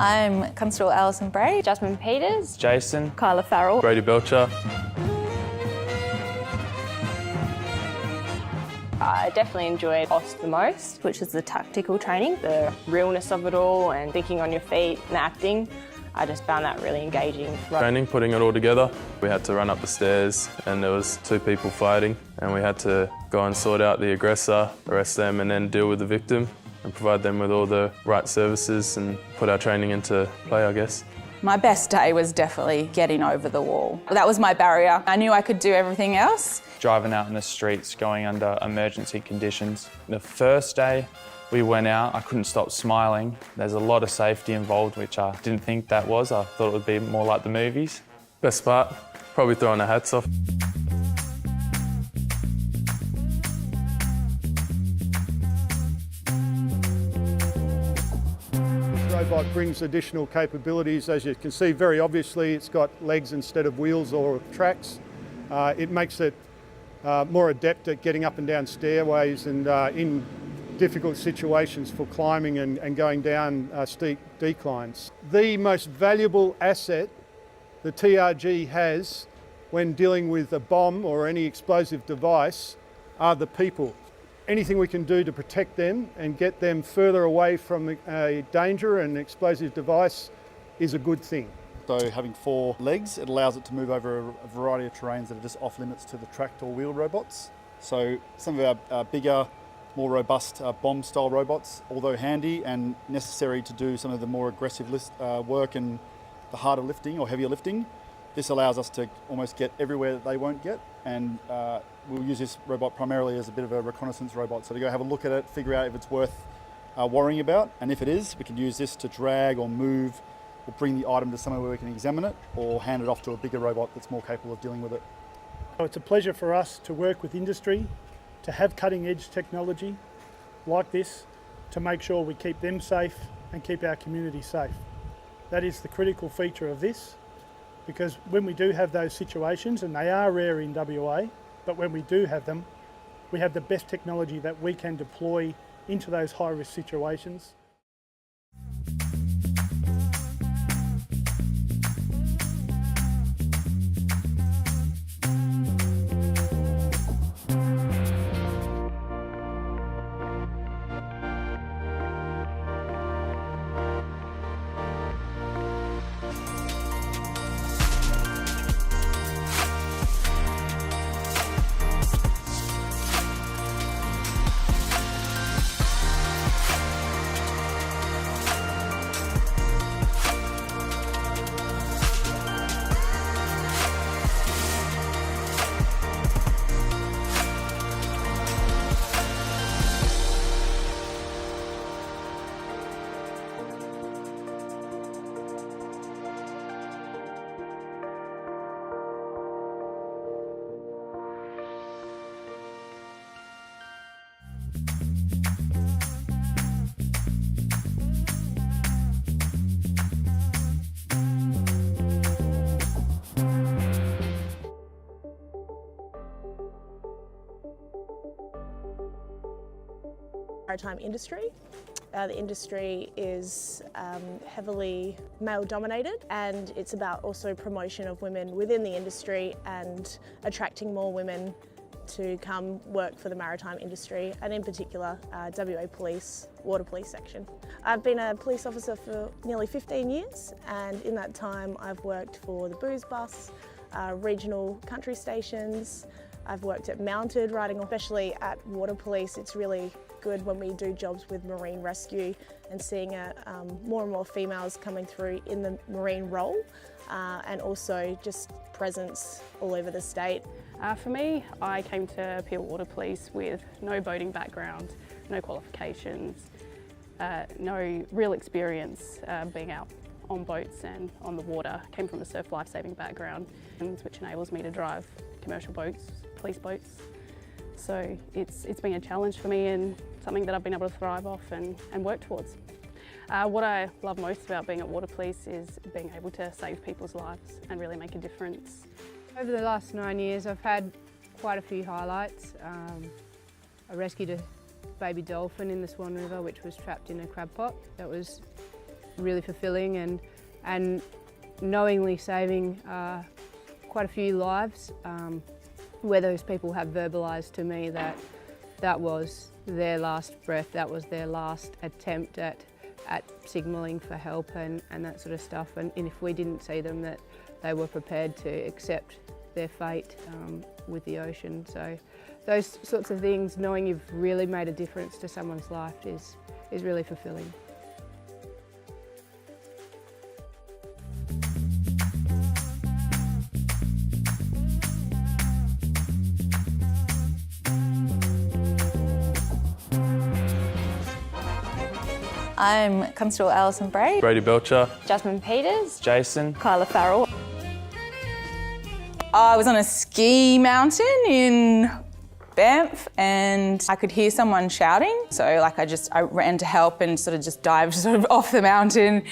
I'm Constable Alison Bray. Jasmine Peters. Jason. Kyla Farrell. Brady Belcher. I definitely enjoyed OST the most, which is the tactical training, the realness of it all and thinking on your feet and acting. I just found that really engaging. Training, putting it all together. We had to run up the stairs and there was 2 people fighting and we had to go and sort out the aggressor, arrest them and then deal with the victim and provide them with all the right services and put our training into play, I guess. My best day was definitely getting over the wall. That was my barrier. I knew I could do everything else. Driving out in the streets, going under emergency conditions. The first day we went out, I couldn't stop smiling. There's a lot of safety involved, which I didn't think that was. I thought it would be more like the movies. Best part, probably throwing the hats off. This robot brings additional capabilities. As you can see very obviously, it's got legs instead of wheels or tracks. It makes it more adept at getting up and down stairways and in difficult situations for climbing and going down steep declines. The most valuable asset the TRG has when dealing with a bomb or any explosive device are the people. Anything we can do to protect them and get them further away from a danger and explosive device is a good thing. So having 4 legs, it allows it to move over a variety of terrains that are just off limits to the tracked or wheeled robots. So some of our bigger, more robust bomb-style robots, although handy and necessary to do some of the more aggressive work and the harder lifting or heavier lifting, this allows us to almost get everywhere that they won't get, and we'll use this robot primarily as a bit of a reconnaissance robot. So to go have a look at it, figure out if it's worth worrying about, and if it is, we can use this to drag or move or bring the item to somewhere where we can examine it, or hand it off to a bigger robot that's more capable of dealing with it. It's a pleasure for us to work with industry, to have cutting edge technology like this, to make sure we keep them safe and keep our community safe. That is the critical feature of this, because when we do have those situations, and they are rare in WA, but when we do have them, we have the best technology that we can deploy into those high risk situations. Maritime industry. The industry is heavily male dominated, and it's about also promotion of women within the industry and attracting more women to come work for the maritime industry, and in particular WA Police, Water Police section. I've been a police officer for nearly 15 years, and in that time I've worked for the Booze Bus, regional country stations. I've worked at mounted riding, especially at Water Police. It's really good when we do jobs with marine rescue and seeing more and more females coming through in the marine role, and also just presence all over the state. For me, I came to Peel Water Police with no boating background, no qualifications, no real experience being out on boats and on the water. Came from a surf lifesaving background, which enables me to drive commercial boats, police boats. So it's been a challenge for me and something that I've been able to thrive off and work towards. What I love most about being at Water Police is being able to save people's lives and really make a difference. Over the last 9 years I've had quite a few highlights. I rescued a baby dolphin in the Swan River which was trapped in a crab pot. That was really fulfilling, and knowingly saving quite a few lives, where those people have verbalised to me that that was their last breath, that was their last attempt at signalling for help and that sort of stuff. And if we didn't see them, that they were prepared to accept their fate with the ocean. So those sorts of things, knowing you've really made a difference to someone's life is really fulfilling. I'm Constable Alison Bray. Brady Belcher. Jasmine Peters. Jason. Kyla Farrell. I was on a ski mountain in Banff and I could hear someone shouting. So I ran to help and sort of just dived off the mountain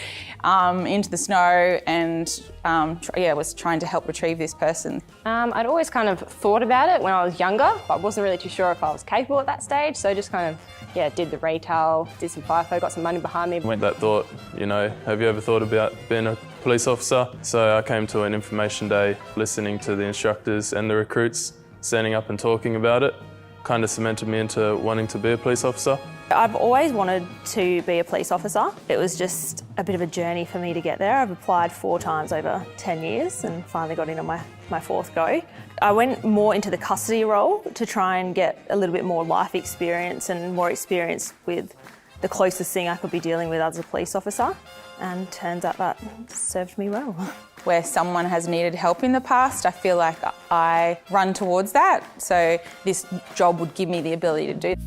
into the snow and was trying to help retrieve this person. I'd always kind of thought about it when I was younger, but I wasn't really too sure if I was capable at that stage. So I just kind of, did the retail, did some FIFO, got some money behind me. That thought, have you ever thought about being a police officer? So I came to an information day, listening to the instructors and the recruits standing up and talking about it, kind of cemented me into wanting to be a police officer. I've always wanted to be a police officer. It was just a bit of a journey for me to get there. I've applied 4 times over 10 years and finally got in on my 4th go. I went more into the custody role to try and get a little bit more life experience and more experience with the closest thing I could be dealing with as a police officer, and turns out that served me well. Where someone has needed help in the past, I feel like I run towards that. So this job would give me the ability to do that.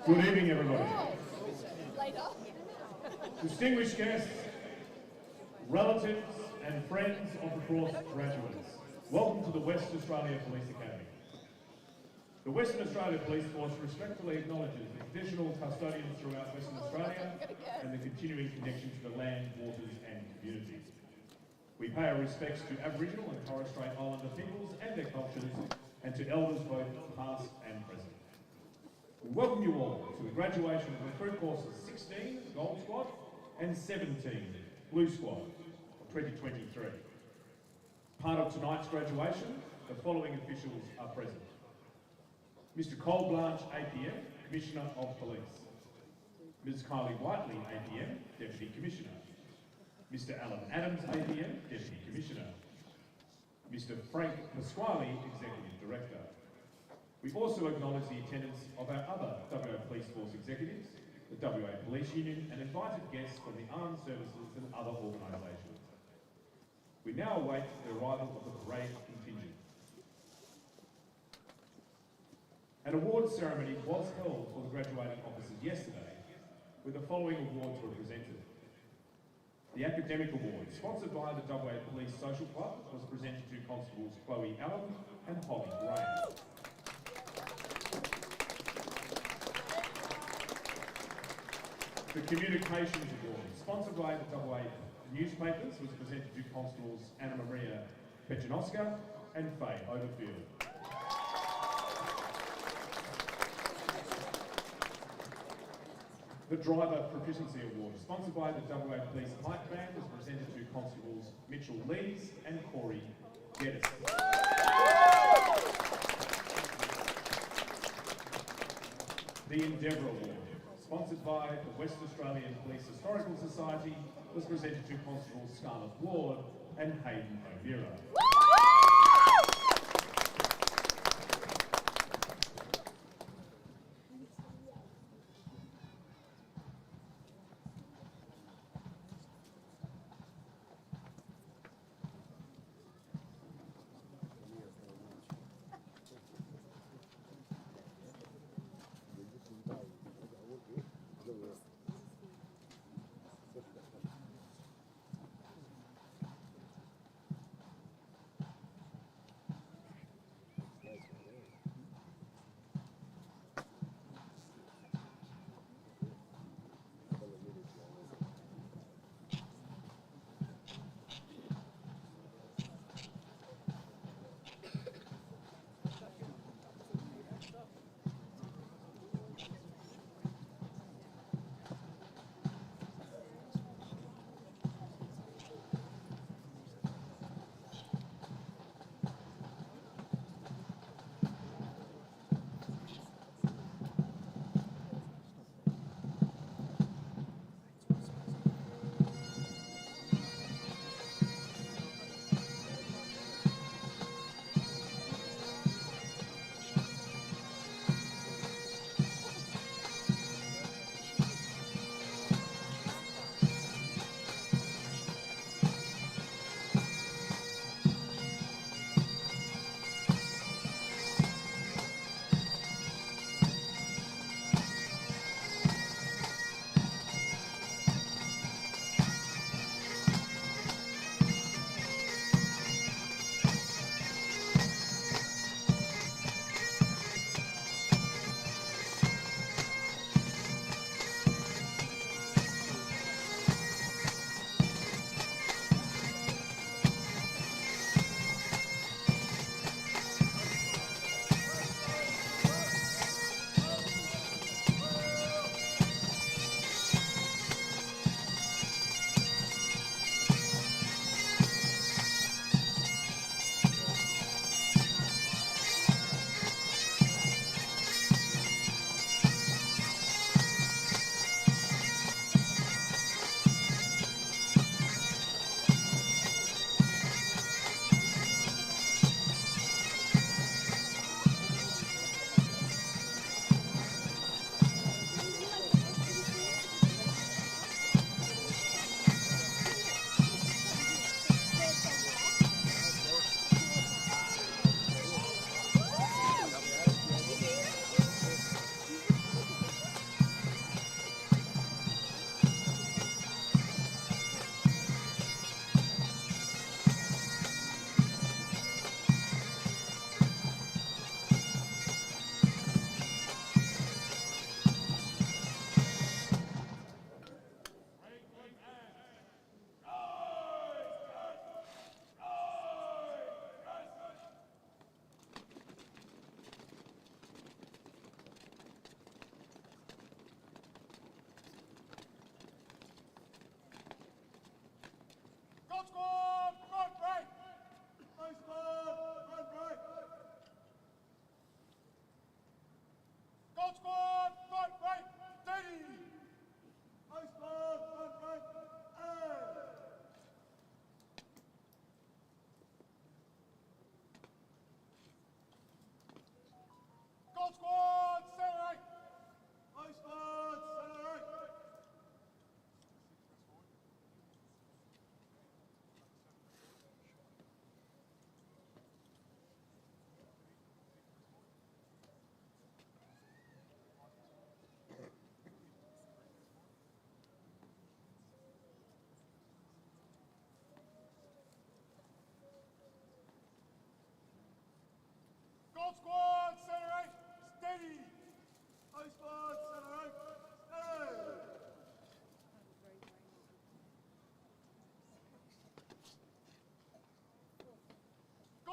Good evening, everybody. Distinguished guests, relatives and friends of the course graduates, welcome to the Western Australia Police Academy. The Western Australia Police Force respectfully acknowledges the traditional custodians throughout Western Australia and the continuing connection to the land, waters and communities. We pay our respects to Aboriginal and Torres Strait Islander peoples and their cultures, and to elders both past and present. We welcome you all to the graduation of recruit courses 16, Gold Squad, and 17, Blue Squad, of 2023. Part of tonight's graduation, the following officials are present. Mr. Cole Blanche, APM, Commissioner of Police. Ms. Kylie Whiteley, APM, Deputy Commissioner. Mr. Alan Adams, APM, Deputy Commissioner. Mr. Frank Pasquale, Executive Director. We also acknowledge the attendance of our other WA Police Force executives, the WA Police Union, and invited guests from the armed services and other organisations. We now await the arrival of the parade contingent. An awards ceremony was held for the graduating officers yesterday, with the following awards were presented. The Academic Award, sponsored by the WA Police Social Club, was presented to Constables Chloe Allen and Holly Graham. The Communications Award, sponsored by the WA newspapers, was presented to Constables Anna Maria Pechinoska and Faye Overfield. The Driver Proficiency Award, sponsored by the WA Police Pike Band, was presented to Constables Mitchell Lees and Corey Geddes. The Endeavour Award, sponsored by the West Australian Police Historical Society, was presented to Constables Scarlett Ward and Hayden O'Meara.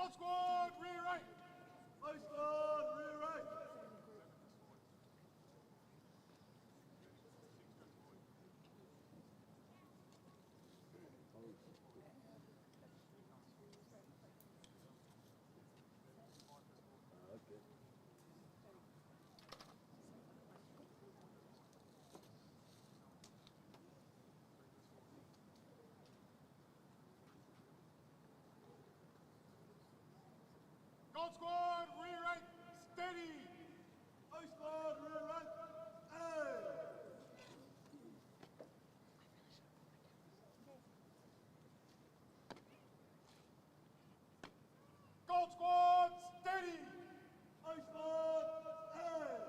Gold squad, rear right. Gold squad, rear right. Gold squad, rear right, steady. Gold squad, rear right, hey. Gold squad, steady. Gold squad, hey.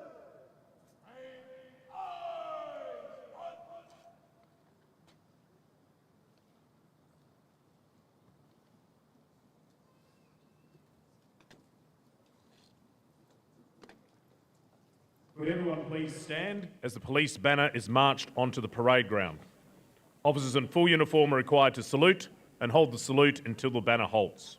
Could everyone please stand as the police banner is marched onto the parade ground. Officers in full uniform are required to salute and hold the salute until the banner halts.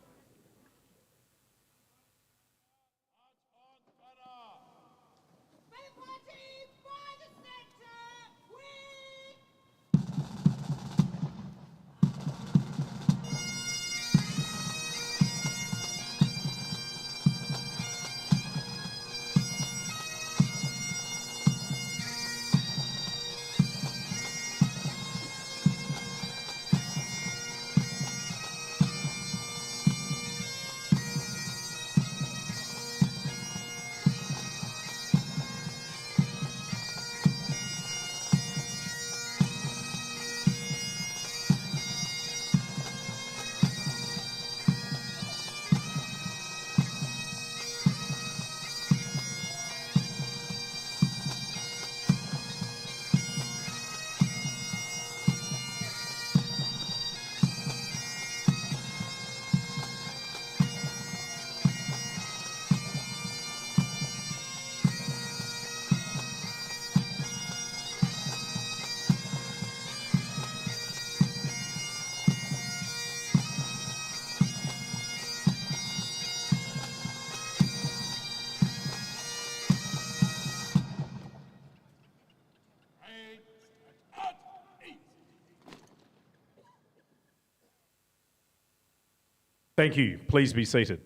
Thank you. Please be seated.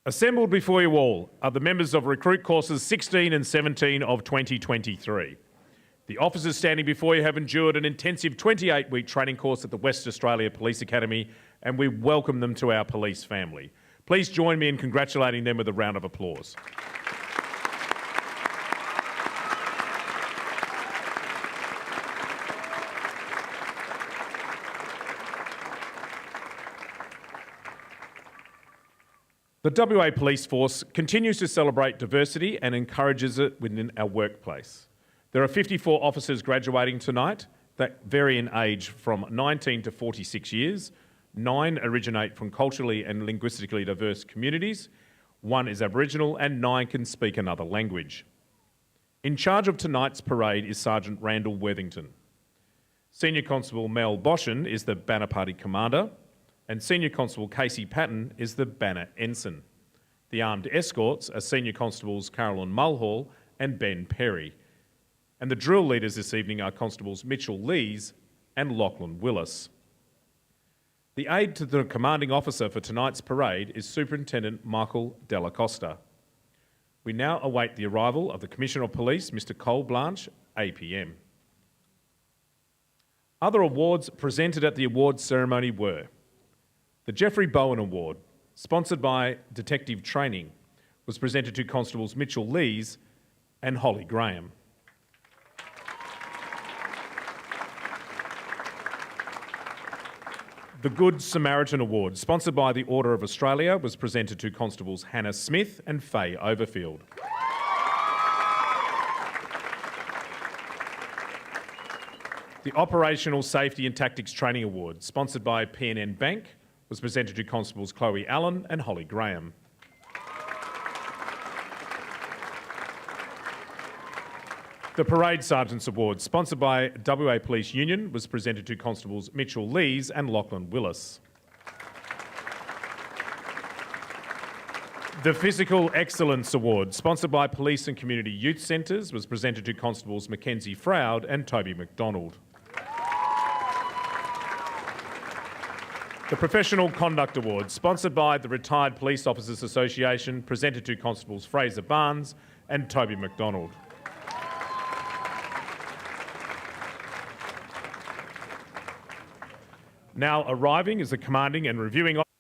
Assembled before you all are the members of Recruit Courses 16 and 17 of 2023. The officers standing before you have endured an intensive 28-week training course at the West Australia Police Academy, and we welcome them to our police family. Please join me in congratulating them with a round of applause. The WA Police Force continues to celebrate diversity and encourages it within our workplace. There are 54 officers graduating tonight that vary in age from 19 to 46 years. 9 originate from culturally and linguistically diverse communities. 1 is Aboriginal and 9 can speak another language. In charge of tonight's parade is Sergeant Randall Worthington. Senior Constable Mel Boshin is the banner party commander, and Senior Constable Casey Patton is the banner ensign. The armed escorts are Senior Constables Carolyn Mulhall and Ben Perry. And the drill leaders this evening are Constables Mitchell Lees and Lachlan Willis. The aide to the commanding officer for tonight's parade is Superintendent Michael Della Costa. We now await the arrival of the Commissioner of Police, Mr. Cole Blanche, APM. Other awards presented at the awards ceremony were the Jeffrey Bowen Award, sponsored by Detective Training, was presented to Constables Mitchell Lees and Holly Graham. The Good Samaritan Award, sponsored by the Order of Australia, was presented to Constables Hannah Smith and Faye Overfield. The Operational Safety and Tactics Training Award, sponsored by PNN Bank, was presented to Constables Chloe Allen and Holly Graham. The Parade Sergeants Award, sponsored by WA Police Union, was presented to Constables Mitchell Lees and Lachlan Willis. The Physical Excellence Award, sponsored by Police and Community Youth Centres, was presented to Constables Mackenzie Froud and Toby McDonald. The Professional Conduct Award, sponsored by the Retired Police Officers Association, presented to Constables Fraser Barnes and Toby McDonald. Now arriving is the Commanding and Reviewing Officer.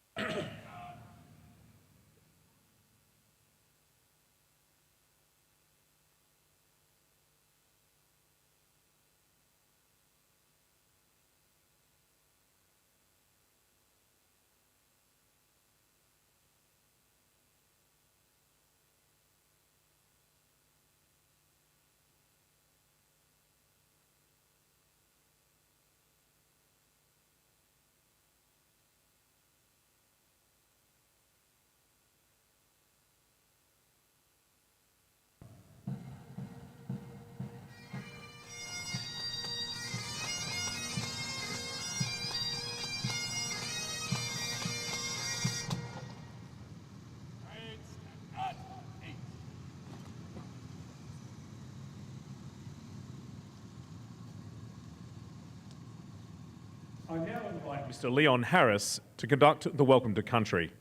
I now invite Mr. Leon Harris to conduct the Welcome to Country.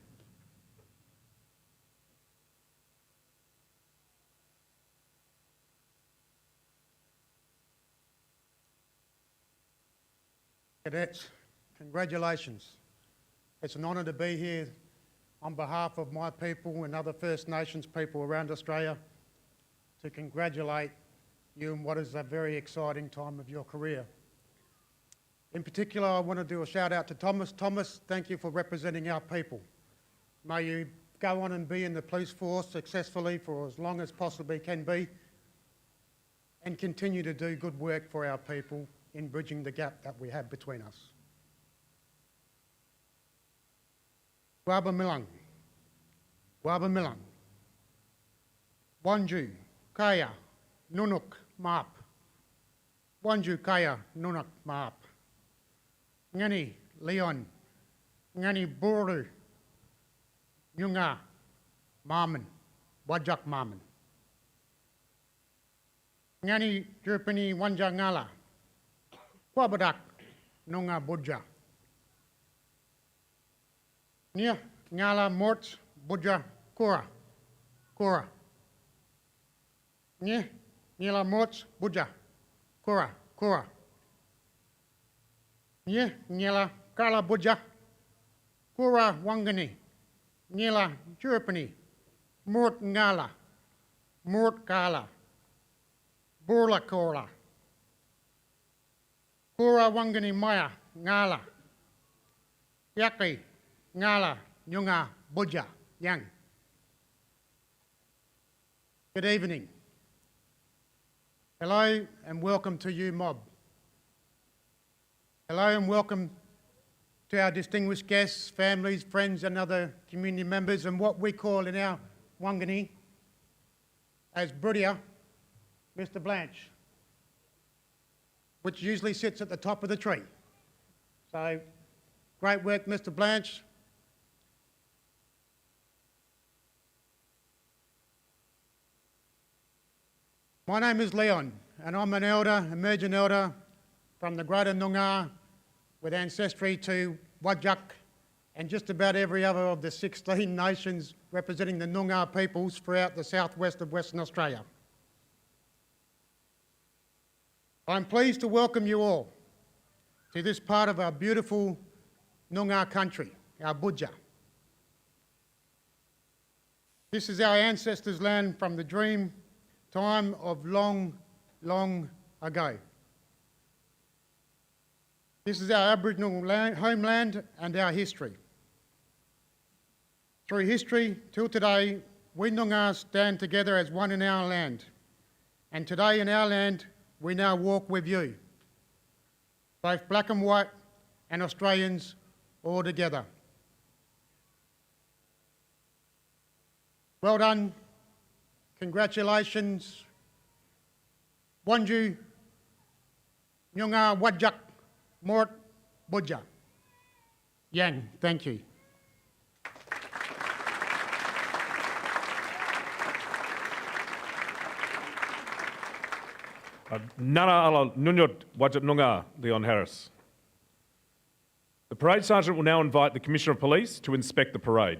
Cadets, congratulations. It's an honour to be here on behalf of my people and other First Nations people around Australia to congratulate you in what is a very exciting time of your career. In particular, I want to do a shout out to Thomas. Thomas, thank you for representing our people. May you go on and be in the police force successfully for as long as possibly can be and continue to do good work for our people in bridging the gap that we have between us. Waba Milang, Waba Milang, Wanju, Kaya, Nunuk, Maap, Wanju, Kaya, Nunuk, Maap, Ngani, Leon, Ngani, Buru, Nyunga, Marman, Wajak Marman, Ngani, Jerpani, Wanja Ngala, Kwabadak, Nunga Budja. Nia, Ngala Mort, Budja, Kura, Kura. Nia, Nila Mort, Budja, Kura, Kura. Nia, Nila Kala Budja, Kura Wangani, Nila Jerpani, Mort Ngala, Mort Kala, Burla Kora. Kura Wangani Maya, Ngala, Yaki, Ngala, Nyunga, Budja, Yang. Good evening. Hello and welcome to you mob. Hello and welcome to our distinguished guests, families, friends and other community members and what we call in our Wangani as Brudia, Mr. Blanche, which usually sits at the top of the tree. So, great work, Mr. Blanche. My name is Leon, and I'm an elder, emergent elder from the Greater Noongar with ancestry to Wajak and just about every other of the 16 nations representing the Noongar peoples throughout the southwest of Western Australia. I'm pleased to welcome you all to this part of our beautiful Noongar country, our Budja. This is our ancestors' land from the dream time of long, long ago. This is our Aboriginal homeland and our history. Through history till today, we Noongar stand together as one in our land. And today in our land, we now walk with you, both black and white and Australians all together. Well done, congratulations, Wanju Nyunga Wajak Mort Boja. Yang, thank you. Nara ala Nunyot Wajat Nunga, Leon Harris. The Parade Sergeant will now invite the Commissioner of Police to inspect the parade.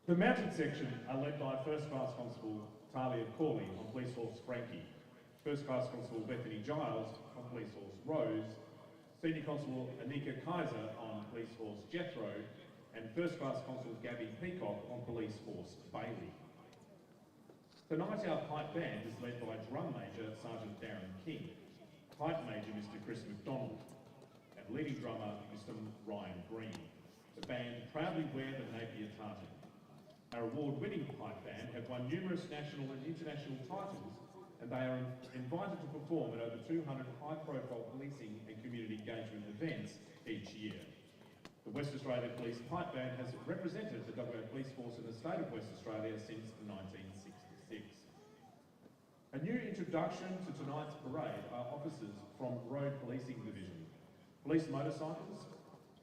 The mounted section are led by First Class Constable Talia Corley on Police Horse Frankie, First Class Constable Bethany Giles on Police Horse Rose, Senior Constable Anika Kaiser on Police Horse Jethro, and First Class Constable Gabby Peacock on Police Horse Bailey. Tonight our pipe band is led by Drum Major Sergeant Darren King, Pipe Major Mr Chris McDonald, and leading drummer Mr Ryan Green. The band proudly wear the Napier tartan. Our award-winning pipe band have won numerous national and international titles, and they are invited to perform at over 200 high-profile policing and community engagement events each year. The West Australia Police Pipe Band has represented the WA Police Force in the state of West Australia since 1966. A new introduction to tonight's parade are officers from Road Policing Division. Police motorcycles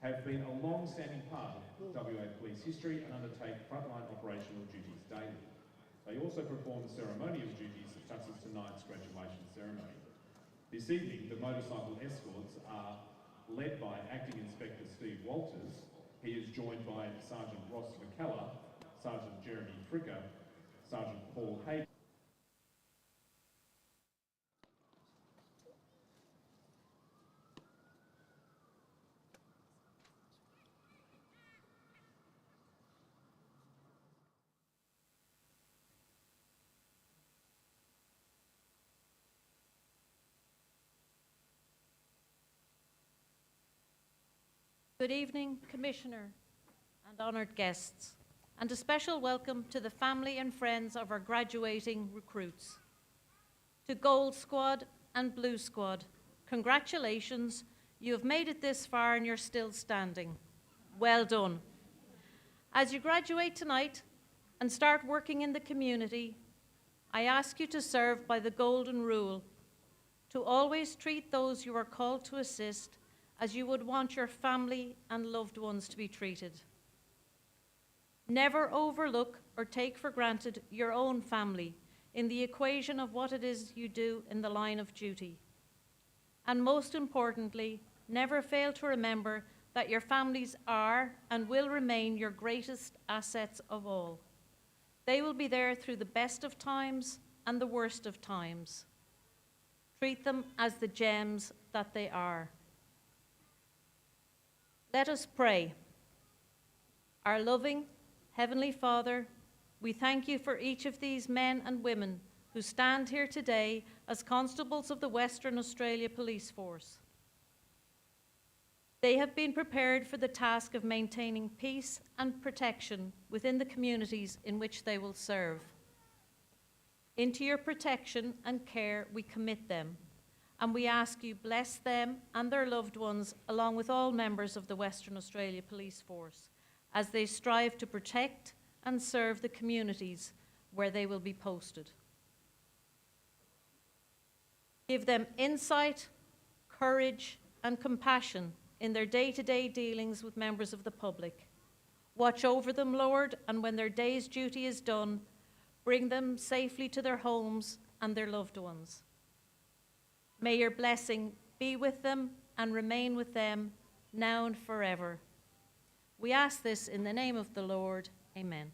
have been a long-standing part of WA Police history and undertake frontline operational duties daily. They also perform ceremonial duties such as tonight's graduation ceremony. This evening, the motorcycle escorts are led by Acting Inspector Steve Walters. He is joined by Sergeant Ross McKellar, Sergeant Jeremy Fricker, Sergeant Paul Hayden. Good evening, Commissioner and honoured guests, and a special welcome to the family and friends of our graduating recruits. To Gold Squad and Blue Squad, congratulations, you have made it this far and you're still standing. Well done. As you graduate tonight and start working in the community, I ask you to serve by the golden rule, to always treat those you are called to assist as you would want your family and loved ones to be treated. Never overlook or take for granted your own family in the equation of what it is you do in the line of duty. And most importantly, never fail to remember that your families are and will remain your greatest assets of all. They will be there through the best of times and the worst of times. Treat them as the gems that they are. Let us pray. Our loving Heavenly Father, we thank you for each of these men and women who stand here today as constables of the Western Australia Police Force. They have been prepared for the task of maintaining peace and protection within the communities in which they will serve. Into your protection and care we commit them, and we ask you bless them and their loved ones along with all members of the Western Australia Police Force as they strive to protect and serve the communities where they will be posted. Give them insight, courage, and compassion in their day-to-day dealings with members of the public. Watch over them, Lord, and when their day's duty is done, bring them safely to their homes and their loved ones. May your blessing be with them and remain with them now and forever. We ask this in the name of the Lord. Amen.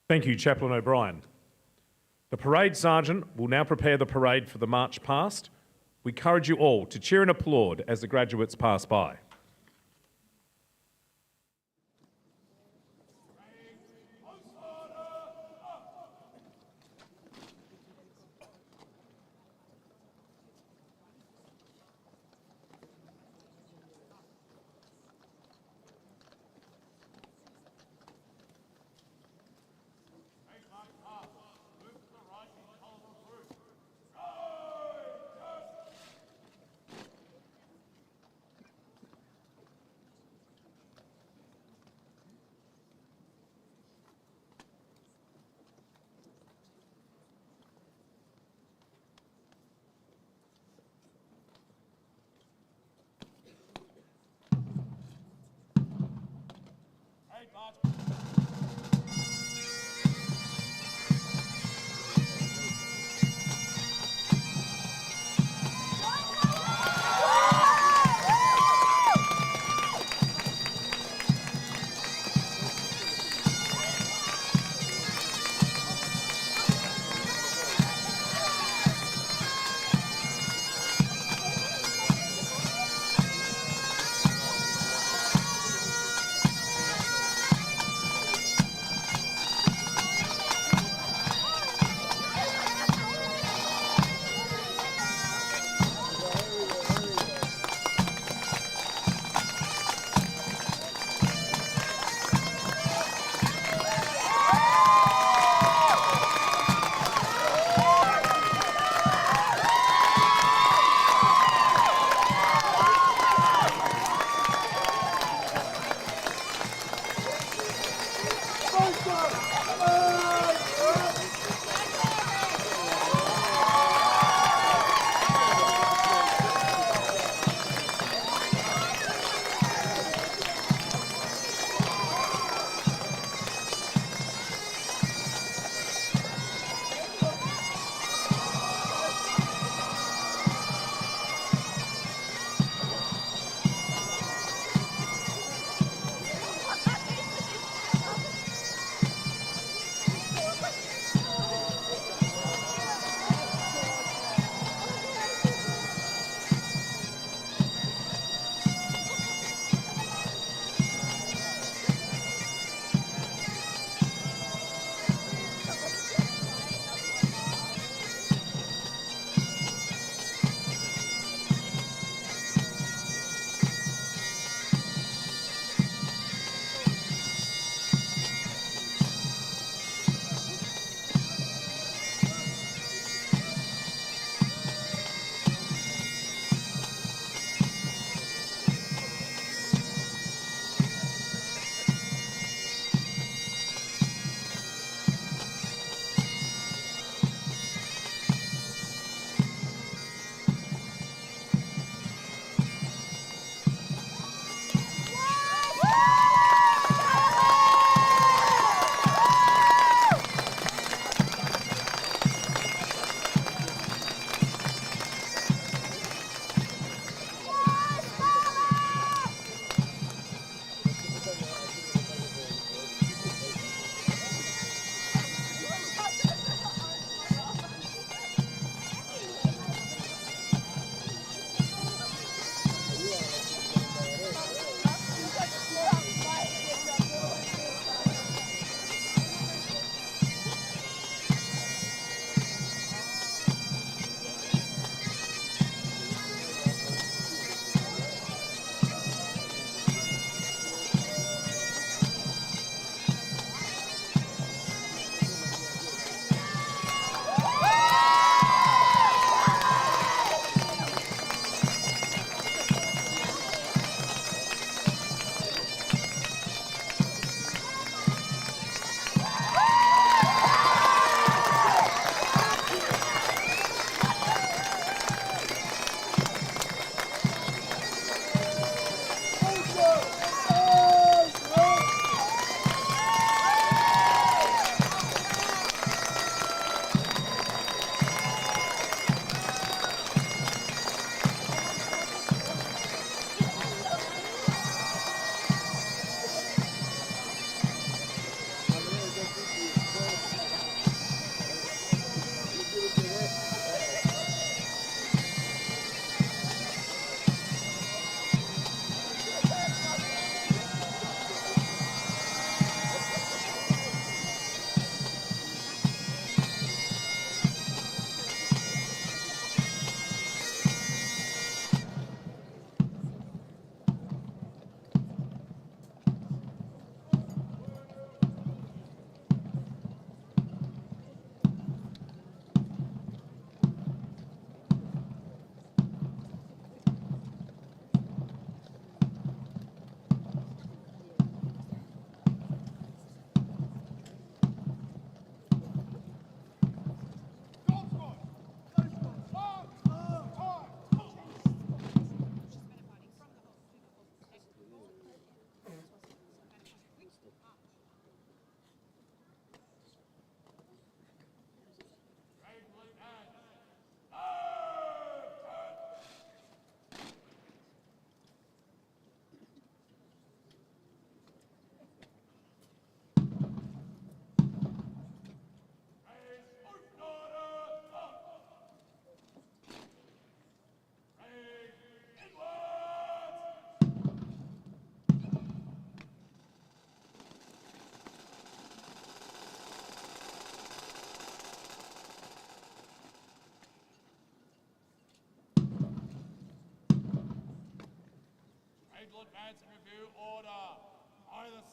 Thank you, Chaplain O'Brien. The parade sergeant will now prepare the parade for the march past. We encourage you all to cheer and applaud as the graduates pass by.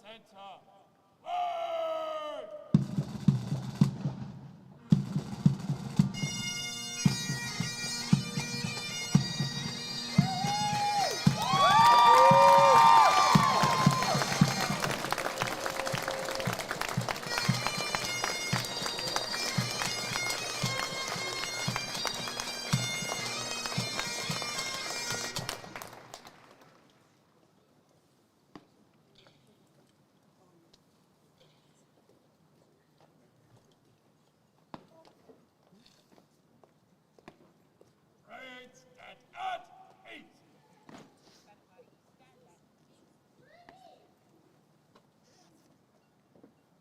centre.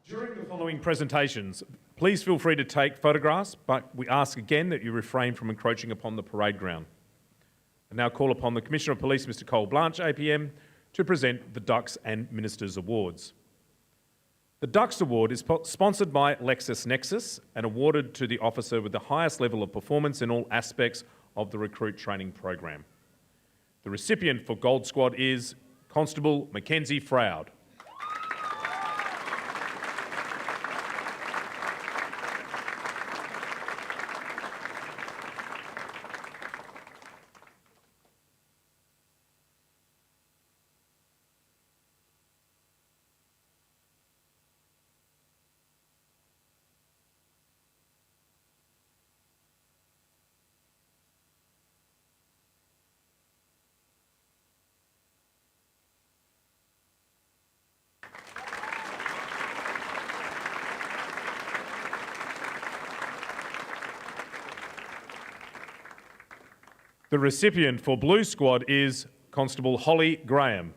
During the following presentations, please feel free to take photographs, but we ask again that you refrain from encroaching upon the parade ground. I now call upon the Commissioner of Police, Mr. Cole Blanche, APM, to present the Dux and Ministers Awards. The Dux Award is sponsored by LexisNexis and awarded to the officer with the highest level of performance in all aspects of the recruit training program. The recipient for Gold Squad is Constable Mackenzie Froud. The recipient for Blue Squad is Constable Holly Graham.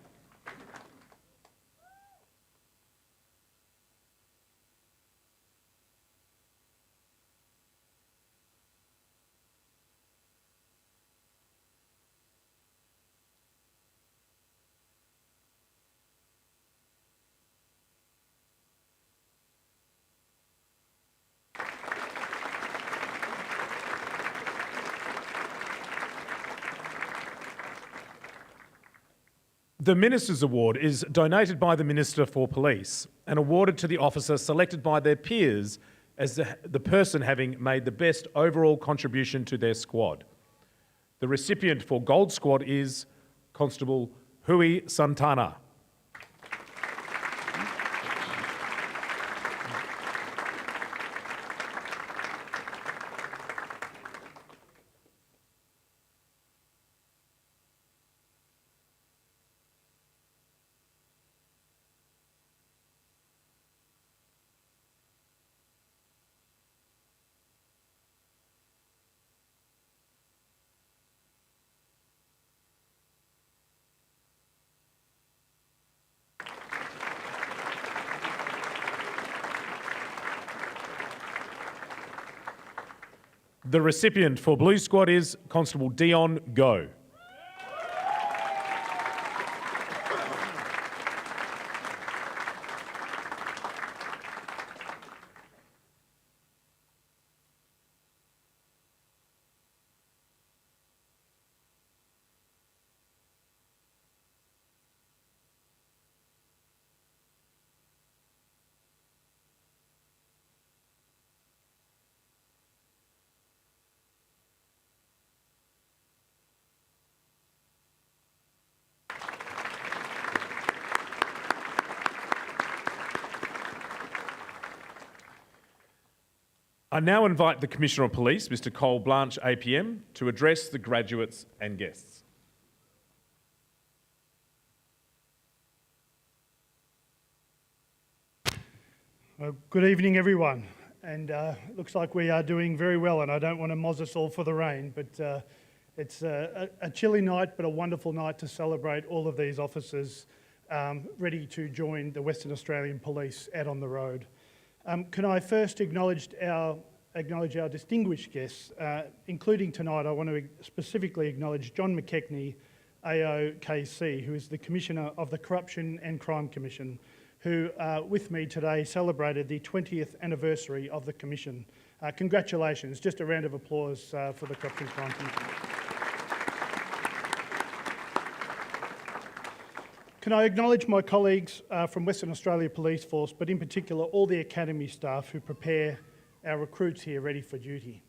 The Minister's Award is donated by the Minister for Police and awarded to the officer selected by their peers as the person having made the best overall contribution to their squad. The recipient for Gold Squad is Constable Hui Santana. The recipient for Blue Squad is Constable Dion Go. I now invite the Commissioner of Police, Mr. Cole Blanche, APM, to address the graduates and guests. Good evening, everyone. And it looks like we are doing very well, and I don't want to moz us all for the rain, but it's a chilly night, but a wonderful night to celebrate all of these officers ready to join the Western Australian Police out on the road. Can I first acknowledge our distinguished guests, including tonight. I want to specifically acknowledge John McKechnie, AOKC, who is the Commissioner of the Corruption and Crime Commission, who with me today celebrated the 20th anniversary of the Commission. Congratulations, just a round of applause for the Corruption and Crime Commission. Can I acknowledge my colleagues from Western Australia Police Force, but in particular all the Academy staff who prepare our recruits here ready for duty.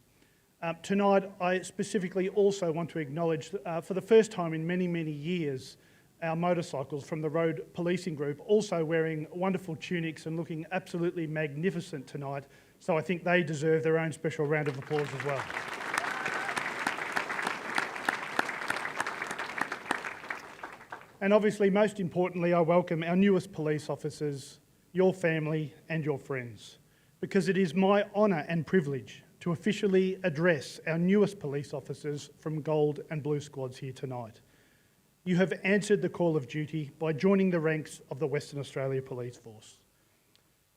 Tonight, I specifically also want to acknowledge, for the first time in many, many years, our motorcycles from the Road Policing Group, also wearing wonderful tunics and looking absolutely magnificent tonight. So I think they deserve their own special round of applause as well. And obviously, most importantly, I welcome our newest police officers, your family and your friends, because it is my honour and privilege to officially address our newest police officers from Gold and Blue Squads here tonight. You have answered the call of duty by joining the ranks of the Western Australia Police Force.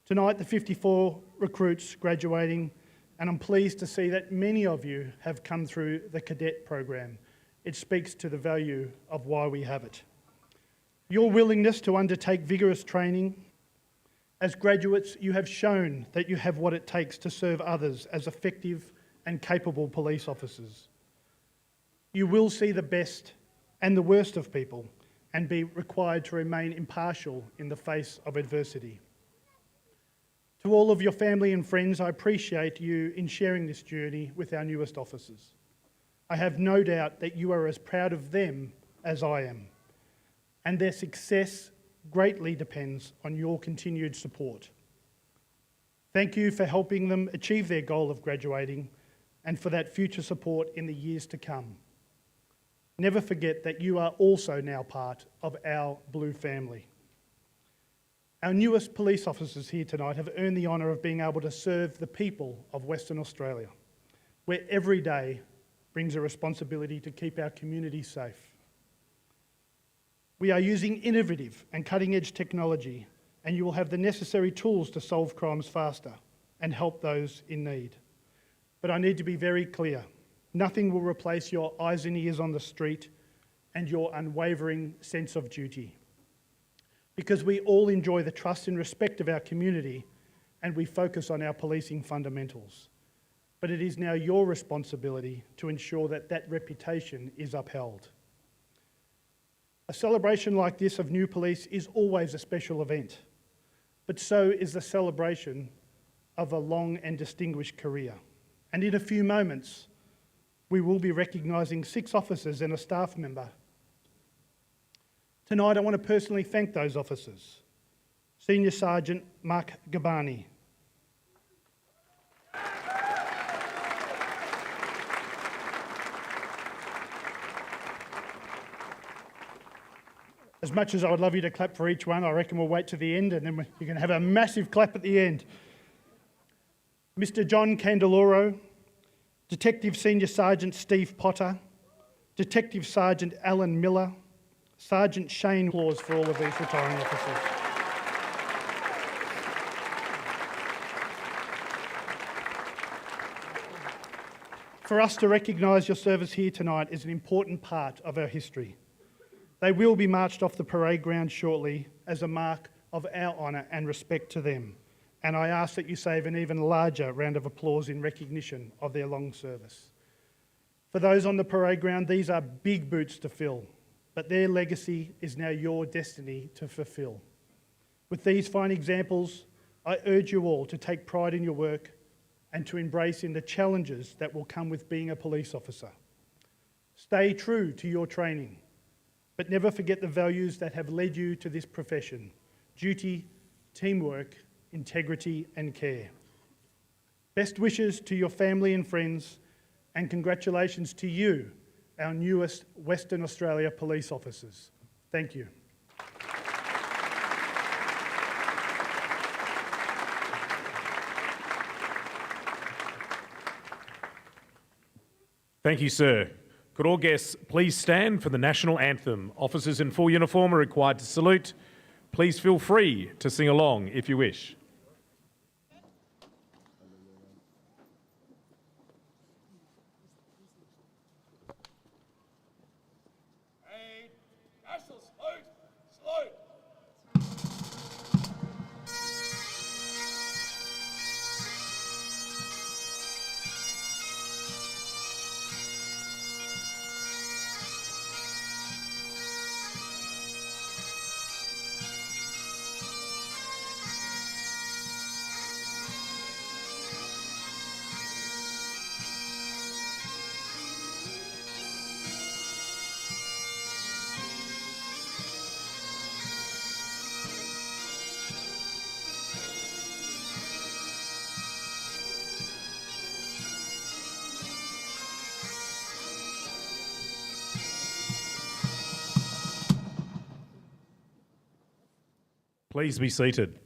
Tonight, the 54 recruits graduating, and I'm pleased to see that many of you have come through the cadet program. It speaks to the value of why we have it. Your willingness to undertake vigorous training. As graduates, you have shown that you have what it takes to serve others as effective and capable police officers. You will see the best and the worst of people and be required to remain impartial in the face of adversity. To all of your family and friends, I appreciate you in sharing this journey with our newest officers. I have no doubt that you are as proud of them as I am, and their success greatly depends on your continued support. Thank you for helping them achieve their goal of graduating and for that future support in the years to come. Never forget that you are also now part of our Blue family. Our newest police officers here tonight have earned the honour of being able to serve the people of Western Australia, where every day brings a responsibility to keep our community safe. We are using innovative and cutting-edge technology, and you will have the necessary tools to solve crimes faster and help those in need. But I need to be very clear. Nothing will replace your eyes and ears on the street and your unwavering sense of duty. Because we all enjoy the trust and respect of our community, and we focus on our policing fundamentals. But it is now your responsibility to ensure that that reputation is upheld. A celebration like this of new police is always a special event, but so is the celebration of a long and distinguished career. And in a few moments, we will be recognising 6 officers and a staff member. Tonight, I want to personally thank those officers. Senior Sergeant Mark Gabani, as much as I would love you to clap for each one, I reckon we'll wait to the end and then you can have a massive clap at the end. Mr. John Candeloro, Detective Senior Sergeant Steve Potter, Detective Sergeant Alan Miller, Sergeant Shane. Applause for all of these retiring officers. For us to recognise your service here tonight is an important part of our history. They will be marched off the parade ground shortly as a mark of our honour and respect to them, and I ask that you save an even larger round of applause in recognition of their long service. For those on the parade ground, these are big boots to fill, but their legacy is now your destiny to fulfil. With these fine examples, I urge you all to take pride in your work and to embrace in the challenges that will come with being a police officer. Stay true to your training, but never forget the values that have led you to this profession: duty, teamwork, integrity and care. Best wishes to your family and friends, and congratulations to you, our newest Western Australia police officers. Thank you. Thank you, sir. Could all guests please stand for the national anthem? Officers in full uniform are required to salute. Please feel free to sing along if you wish. Please be seated.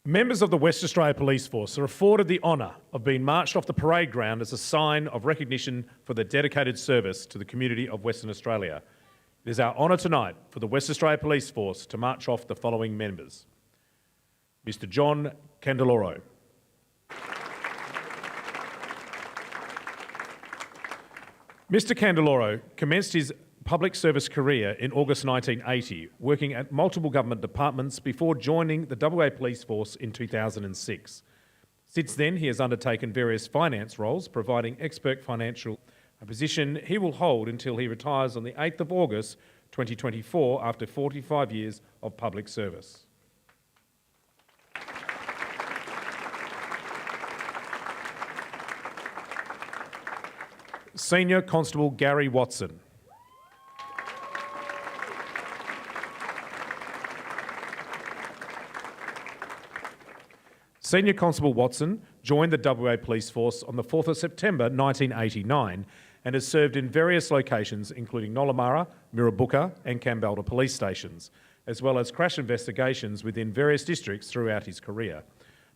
Members of the West Australia Police Force are afforded the honour of being marched off the parade ground as a sign of recognition for their dedicated service to the community of Western Australia. It is our honour tonight for the West Australia Police Force to march off the following members. Mr John Candeloro. Mr Candeloro commenced his public service career in August 1980, working at multiple government departments before joining the WA Police Force in 2006. Since then, he has undertaken various finance roles, providing expert financial, a position he will hold until he retires on the 8th of August 2024 after 45 years of public service. Senior Constable Gary Watson. Senior Constable Watson joined the WA Police Force on the 4th of September 1989 and has served in various locations including Nollamara, Mirrabooka and Kambalda police stations, as well as crash investigations within various districts throughout his career.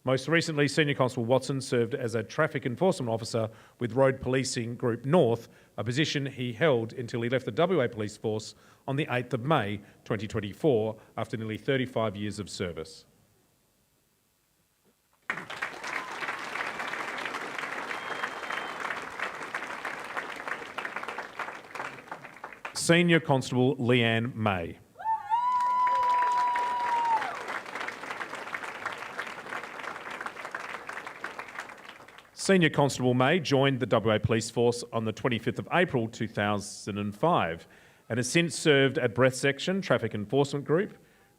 Most recently, Senior Constable Watson served as a Traffic Enforcement Officer with Road Policing Group North, a position he held until he left the WA Police Force on the 8th of May 2024 after nearly 35 years of service. Senior Constable Leanne May. Senior Constable May joined the WA Police Force on the 25th of April 2005 and has since served at Breath Section, Traffic Enforcement Group,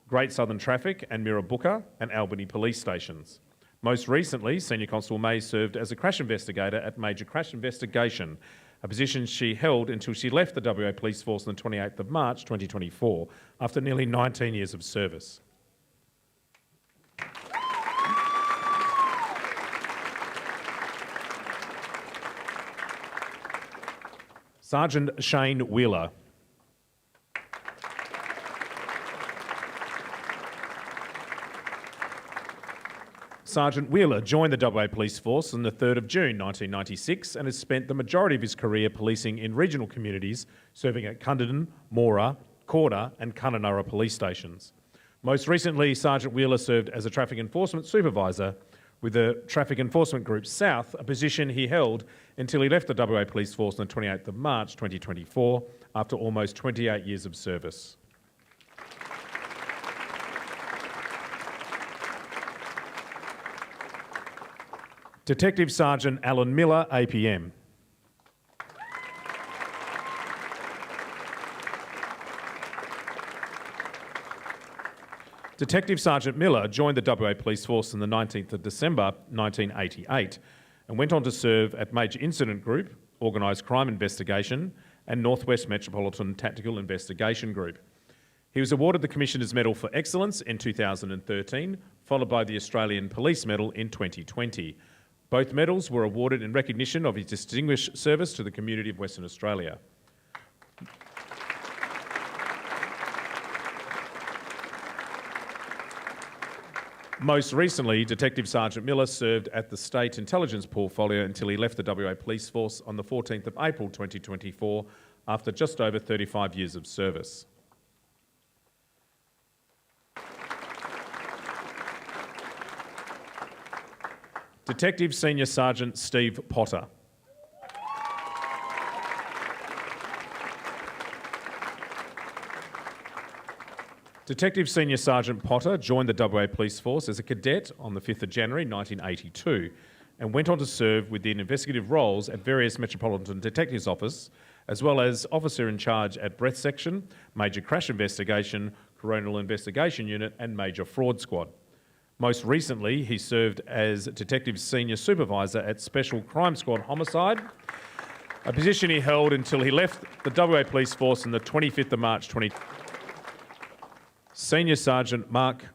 Great Southern Traffic and Mirrabooka and Albany police stations. Most recently, Senior Constable May served as a crash investigator at Major Crash Investigation, a position she held until she left the WA Police Force on the 28th of March 2024 after nearly 19 years of service. Sergeant Shane Wheeler. Sergeant Wheeler joined the WA Police Force on the 3rd of June 1996 and has spent the majority of his career policing in regional communities, serving at Cunderdin, Moora, Corda and Kununurra police stations. Most recently, Sergeant Wheeler served as a Traffic Enforcement Supervisor with the Traffic Enforcement Group South, a position he held until he left the WA Police Force on the 28th of March 2024 after almost 28 years of service. Detective Sergeant Alan Miller, APM. Detective Sergeant Miller joined the WA Police Force on the 19th of December 1988 and went on to serve at Major Incident Group, Organised Crime Investigation and Northwest Metropolitan Tactical Investigation Group. He was awarded the Commissioner's Medal for Excellence in 2013, followed by the Australian Police Medal in 2020. Both medals were awarded in recognition of his distinguished service to the community of Western Australia. Most recently, Detective Sergeant Miller served at the State Intelligence Portfolio until he left the WA Police Force on the 14th of April 2024 after just over 35 years of service. Detective Senior Sergeant Steve Potter. Detective Senior Sergeant Potter joined the WA Police Force as a cadet on the 5th of January 1982 and went on to serve within investigative roles at various Metropolitan Detectives Office, as well as Officer in Charge at Breath Section, Major Crash Investigation, Coronal Investigation Unit and Major Fraud Squad. Most recently, he served as Detective Senior Supervisor at Special Crime Squad Homicide, a position he held until he left the WA Police Force on the 25th of March 2020. Senior Sergeant Mark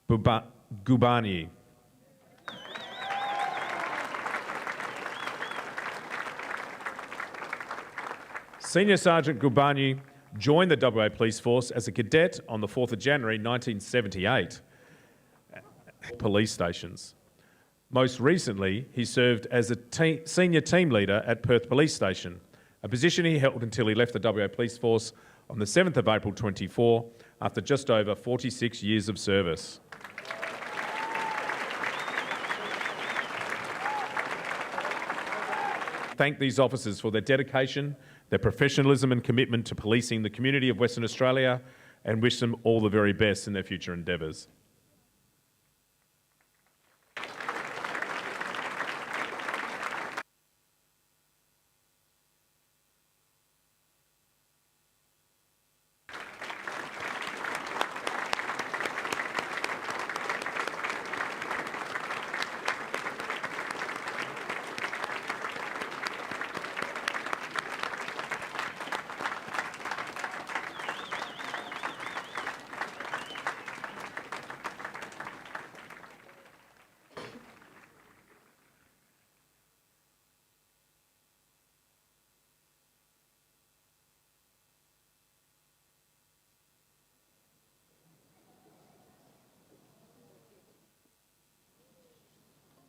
Gubani. Senior Sergeant Gubani joined the WA Police Force as a cadet on the 4th of January 1978. Police stations. Most recently, he served as a senior team leader at Perth Police Station, a position he held until he left the WA Police Force on the 7th of April 24 after just over 46 years of service. Thank these officers for their dedication, their professionalism and commitment to policing the community of Western Australia and wish them all the very best in their future endeavours.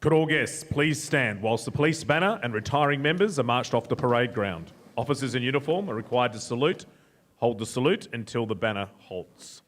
Could all guests please stand whilst the police banner and retiring members are marched off the parade ground. Officers in uniform are required to salute, hold the salute until the banner halts.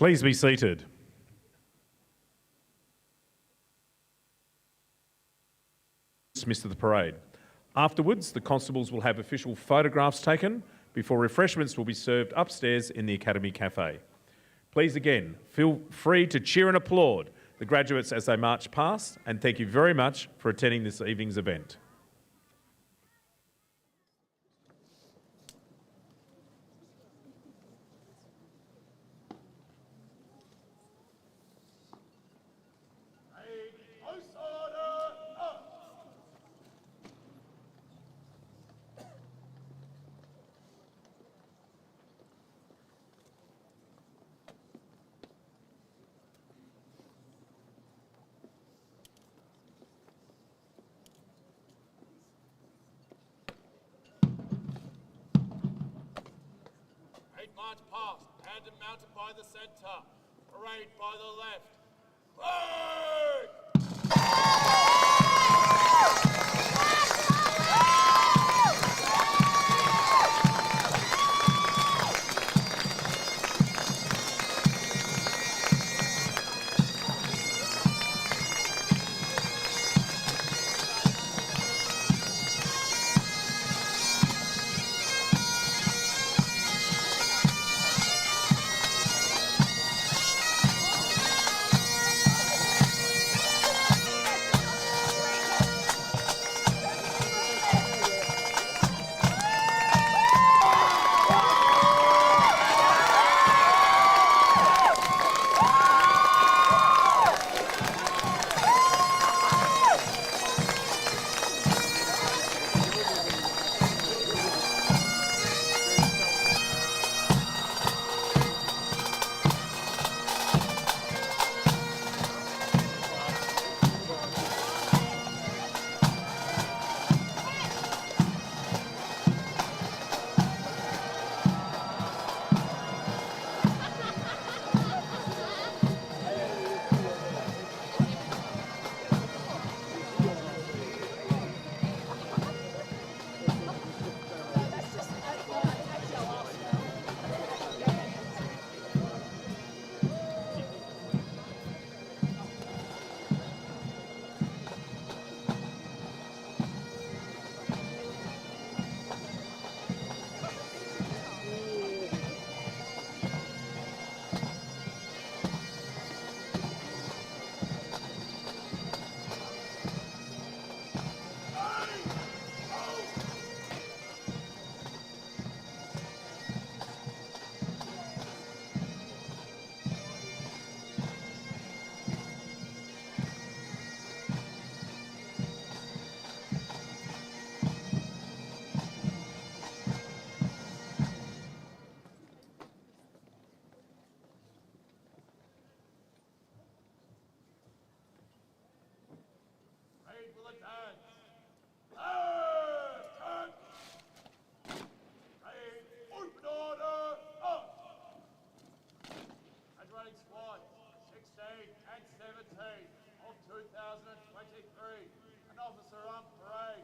Please be seated. Dismissed to the parade. Afterwards, the constables will have official photographs taken before refreshments will be served upstairs in the Academy Cafe. Please again, feel free to cheer and applaud the graduates as they march past, and thank you very much for attending this evening's event. past, hand and mounted by the centre. Parade by the left. Parade! Of 2023, an officer on parade.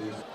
is